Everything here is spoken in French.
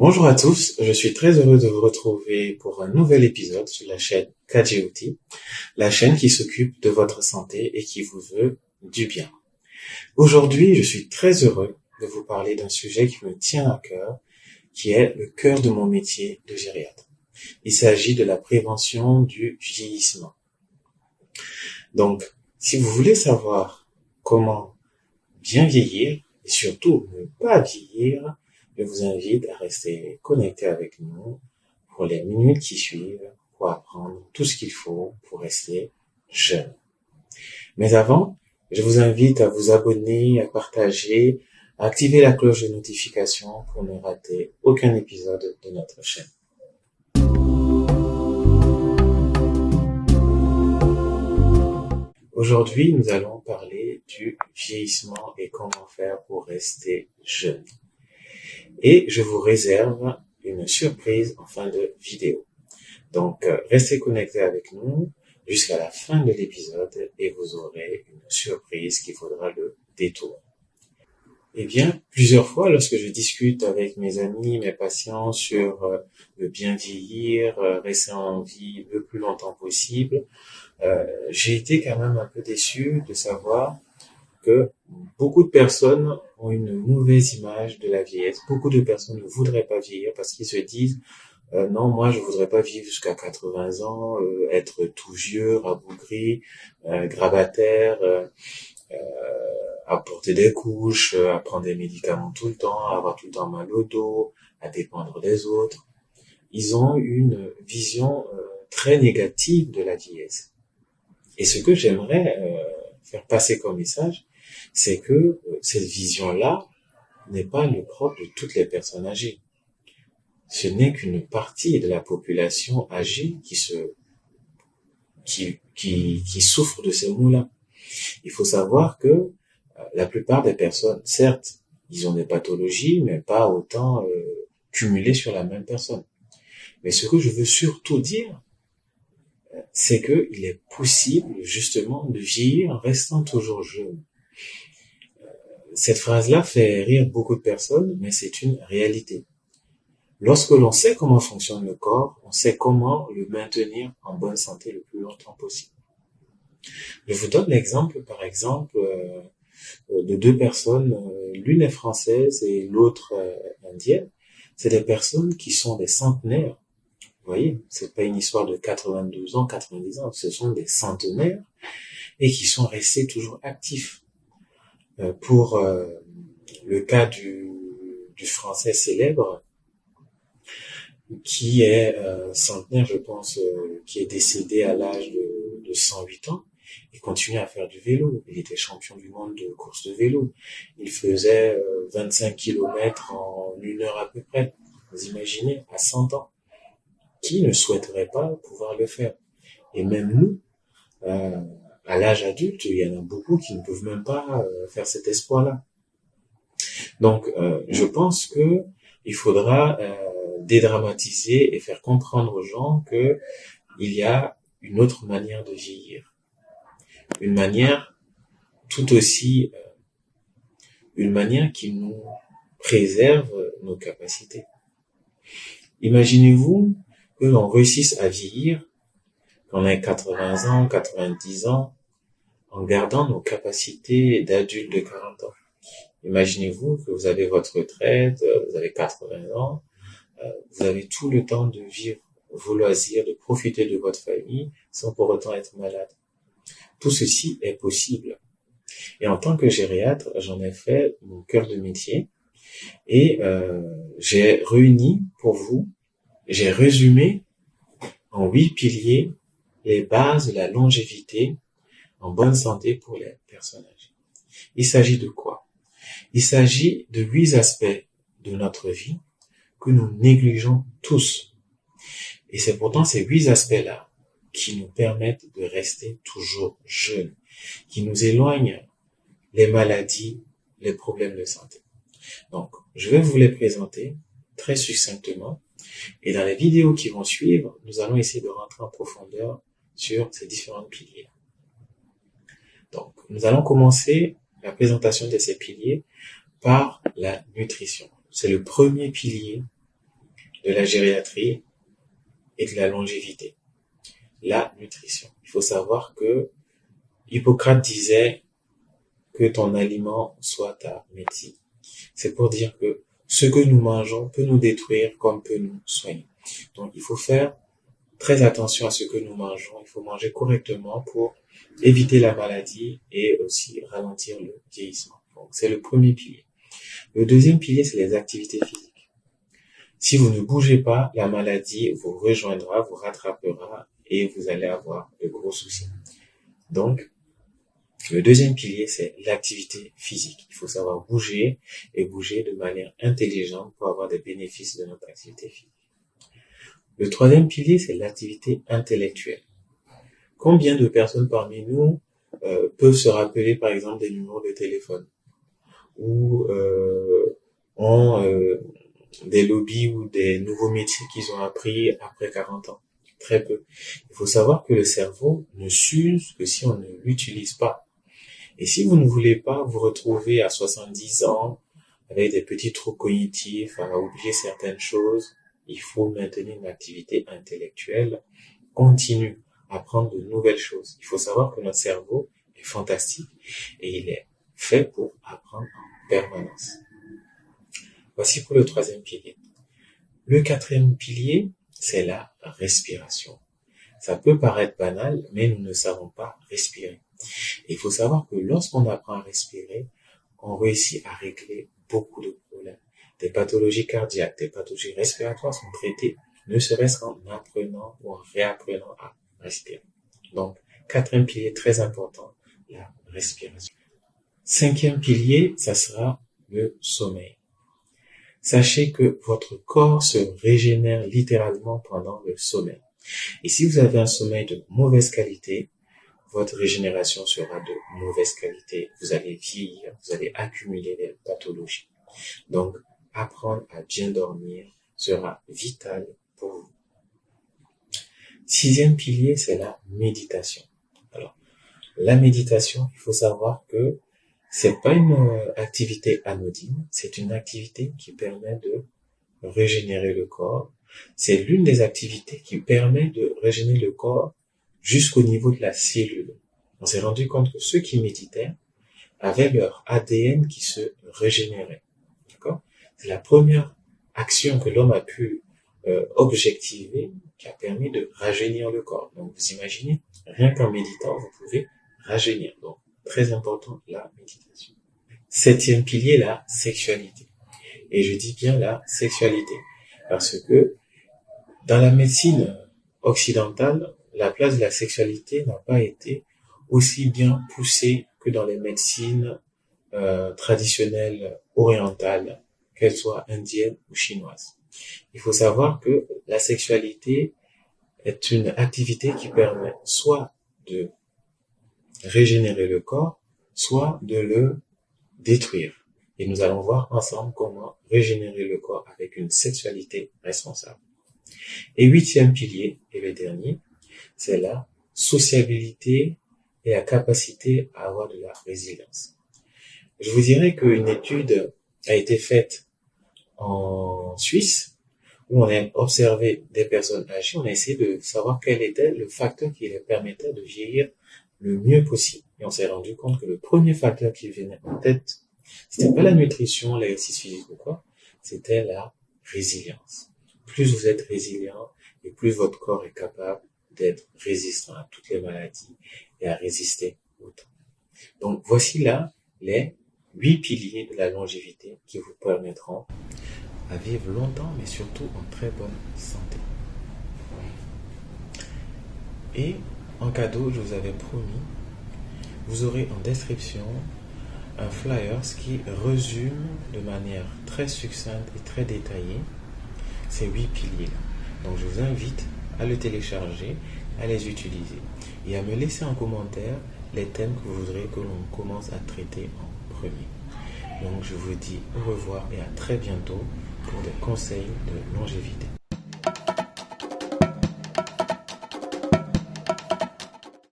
Bonjour à tous, je suis très heureux de vous retrouver pour un nouvel épisode sur la chaîne KGOT, la chaîne qui s'occupe de votre santé et qui vous veut du bien. Aujourd'hui, je suis très heureux de vous parler d'un sujet qui me tient à cœur, qui est le cœur de mon métier de gériatre. Il s'agit de la prévention du vieillissement. Donc, si vous voulez savoir comment bien vieillir et surtout ne pas vieillir, je vous invite à rester connecté avec nous pour les minutes qui suivent pour apprendre tout ce qu'il faut pour rester jeune. Mais avant, je vous invite à vous abonner, à partager, à activer la cloche de notification pour ne rater aucun épisode de notre chaîne. Aujourd'hui, nous allons parler du vieillissement et comment faire pour rester jeune. Et je vous réserve une surprise en fin de vidéo. Donc, restez connectés avec nous jusqu'à la fin de l'épisode et vous aurez une surprise qui vaudra le détour. Eh bien, plusieurs fois, lorsque je discute avec mes amis, mes patients sur le bien vieillir, rester en vie le plus longtemps possible, j'ai été quand même un peu déçu de savoir que beaucoup de personnes ont une mauvaise image de la vieillesse. Beaucoup de personnes ne voudraient pas vieillir parce qu'ils se disent non, moi je voudrais pas vivre jusqu'à 80 ans, être tout vieux, rabougri, grabataire, à porter des couches, à prendre des médicaments tout le temps, à avoir tout le temps mal au dos, à dépendre des autres. Ils ont une vision très négative de la vieillesse. Et ce que j'aimerais faire passer comme message, c'est que cette vision-là n'est pas le propre de toutes les personnes âgées. Ce n'est qu'une partie de la population âgée qui souffre de ces maux-là. Il faut savoir que la plupart des personnes, certes, ils ont des pathologies, mais pas autant cumulées sur la même personne. Mais ce que je veux surtout dire, c'est que il est possible justement de vieillir en restant toujours jeune. Cette phrase-là fait rire beaucoup de personnes, mais c'est une réalité. Lorsque l'on sait comment fonctionne le corps, on sait comment le maintenir en bonne santé le plus longtemps possible. Je vous donne l'exemple, par exemple, de deux personnes, l'une est française et l'autre indienne. C'est des personnes qui sont des centenaires. Vous voyez, c'est pas une histoire de 92 ans, 90 ans, ce sont des centenaires et qui sont restés toujours actifs. Pour le cas du français célèbre, qui est centenaire, je pense, qui est décédé à l'âge de 108 ans, il continuait à faire du vélo. Il était champion du monde de course de vélo. Il faisait 25 kilomètres en 1 heure à peu près. Vous imaginez, à 100 ans. Qui ne souhaiterait pas pouvoir le faire? Et même nous, à l'âge adulte, il y en a beaucoup qui ne peuvent même pas faire cet espoir-là. Donc, je pense que il faudra dédramatiser et faire comprendre aux gens que il y a une autre manière de vieillir, une manière tout aussi, une manière qui nous préserve nos capacités. Imaginez-vous que l'on réussisse à vieillir quand on ait 80 ans, 90 ans, en gardant nos capacités d'adultes de 40 ans. Imaginez-vous que vous avez votre retraite, vous avez 80 ans, vous avez tout le temps de vivre vos loisirs, de profiter de votre famille sans pour autant être malade. Tout ceci est possible. Et en tant que gériatre, j'en ai fait mon cœur de métier et j'ai réuni pour vous, j'ai résumé en 8 piliers les bases de la longévité en bonne santé pour les personnes âgées. Il s'agit de quoi? Il s'agit de 8 aspects de notre vie que nous négligeons tous. Et c'est pourtant ces 8 aspects-là qui nous permettent de rester toujours jeunes, qui nous éloignent les maladies, les problèmes de santé. Donc, je vais vous les présenter très succinctement. Et dans les vidéos qui vont suivre, nous allons essayer de rentrer en profondeur sur ces différents piliers. Donc, nous allons commencer la présentation de ces piliers par la nutrition. C'est le premier pilier de la gériatrie et de la longévité. La nutrition. Il faut savoir que Hippocrate disait que ton aliment soit ta médecine. C'est pour dire que ce que nous mangeons peut nous détruire comme peut nous soigner. Donc, il faut faire très attention à ce que nous mangeons. Il faut manger correctement pour éviter la maladie et aussi ralentir le vieillissement. Donc, c'est le premier pilier. Le deuxième pilier, c'est les activités physiques. Si vous ne bougez pas, la maladie vous rejoindra, vous rattrapera et vous allez avoir de gros soucis. Donc, le deuxième pilier, c'est l'activité physique. Il faut savoir bouger et bouger de manière intelligente pour avoir des bénéfices de notre activité physique. Le troisième pilier, c'est l'activité intellectuelle. Combien de personnes parmi nous peuvent se rappeler, par exemple, des numéros de téléphone ou ont des lobbies ou des nouveaux métiers qu'ils ont appris après 40 ans? Très peu. Il faut savoir que le cerveau ne s'use que si on ne l'utilise pas. Et si vous ne voulez pas vous retrouver à 70 ans avec des petits troubles cognitifs, à oublier certaines choses, il faut maintenir une activité intellectuelle continue, apprendre de nouvelles choses. Il faut savoir que notre cerveau est fantastique et il est fait pour apprendre en permanence. Voici pour le troisième pilier. Le quatrième pilier, c'est la respiration. Ça peut paraître banal, mais nous ne savons pas respirer. Et il faut savoir que lorsqu'on apprend à respirer, on réussit à régler beaucoup de problèmes. Des pathologies cardiaques, des pathologies respiratoires sont traitées, ne serait-ce qu'en apprenant ou en réapprenant à respirer. Donc, quatrième pilier très important, la respiration. Cinquième pilier, ça sera le sommeil. Sachez que votre corps se régénère littéralement pendant le sommeil. Et si vous avez un sommeil de mauvaise qualité, votre régénération sera de mauvaise qualité. Vous allez vieillir, vous allez accumuler des pathologies. Donc, apprendre à bien dormir sera vital pour vous. Sixième pilier, c'est la méditation. Alors, la méditation, il faut savoir que c'est pas une activité anodine, c'est une activité qui permet de régénérer le corps. C'est l'une des activités qui permet de régénérer le corps jusqu'au niveau de la cellule. On s'est rendu compte que ceux qui méditaient avaient leur ADN qui se régénérait. D'accord ? C'est la première action que l'homme a pu objectiver qui a permis de rajeunir le corps. Donc vous imaginez, rien qu'en méditant, vous pouvez rajeunir. Donc très important, la méditation. Septième pilier, la sexualité. Et je dis bien la sexualité, parce que dans la médecine occidentale, la place de la sexualité n'a pas été aussi bien poussée que dans les médecines traditionnelles orientales, qu'elles soient indiennes ou chinoises. Il faut savoir que la sexualité est une activité qui permet soit de régénérer le corps, soit de le détruire. Et nous allons voir ensemble comment régénérer le corps avec une sexualité responsable. Et huitième pilier, et le dernier, c'est la sociabilité et la capacité à avoir de la résilience. Je vous dirais qu'une étude a été faite en Suisse, où on a observé des personnes âgées, on a essayé de savoir quel était le facteur qui les permettait de vieillir le mieux possible. Et on s'est rendu compte que le premier facteur qui venait en tête, c'était pas la nutrition, l'exercice physique ou quoi, c'était la résilience. Plus vous êtes résilient et plus votre corps est capable d'être résistant à toutes les maladies et à résister au temps. Donc voici là les 8 piliers de la longévité qui vous permettront à vivre longtemps mais surtout en très bonne santé. Et en cadeau, je vous avais promis, vous aurez en description un flyer qui résume de manière très succincte et très détaillée ces 8 piliers-là. Donc je vous invite à le télécharger, à les utiliser et à me laisser en commentaire les thèmes que vous voudrez que l'on commence à traiter en premier. Donc je vous dis au revoir et à très bientôt pour des conseils de longévité.